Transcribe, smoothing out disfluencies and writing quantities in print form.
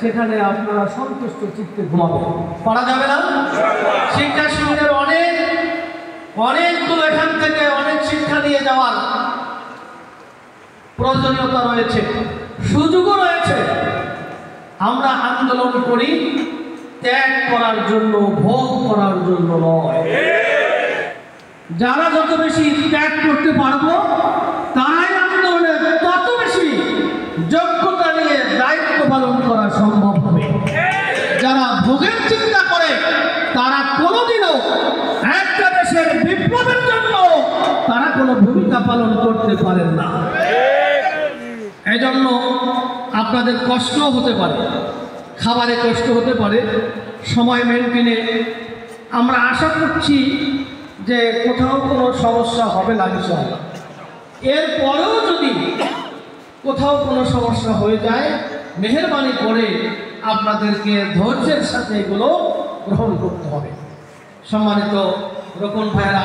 সেখানে আপনারা সন্তুষ্ট চিত্তে ঘুমাবেন। পারা যাবে না? শিক্ষা শিবিরের অনেকগুলো এখান থেকে অনেক শিক্ষা নিয়ে যাওয়ার প্রয়োজনীয়তা রয়েছে, সুযোগও রয়েছে। আমরা আন্দোলন করি ত্যাগ করার জন্য, ভোগ করার জন্য নয়। যারা যত বেশি ত্যাগ করতে পারবো তারাই আন্দোলনে তত বেশি যোগ্যতা নিয়ে দায়িত্ব পালন করা সম্ভব হবে। যারা ভোগের চিন্তা করে তারা কোনোদিনও একটা দেশের বিপ্লবের জন্য তারা কোনো ভূমিকা পালন করতে পারেন না। এই জন্য আপনাদের কষ্ট হতে পারে, খাবারে কষ্ট হতে পারে, সময় মেনটেনে আমরা আশা করছি যে কোথাও কোনো সমস্যা হবে না ইনশাআল্লাহ। এরপরেও যদি কোথাও কোনো সমস্যা হয়ে যায়, মেহেরবানি করে আপনাদেরকে ধৈর্যের সাথে এগুলো গ্রহণ করতে হবে। সম্মানিত রোকন ভাইয়েরা,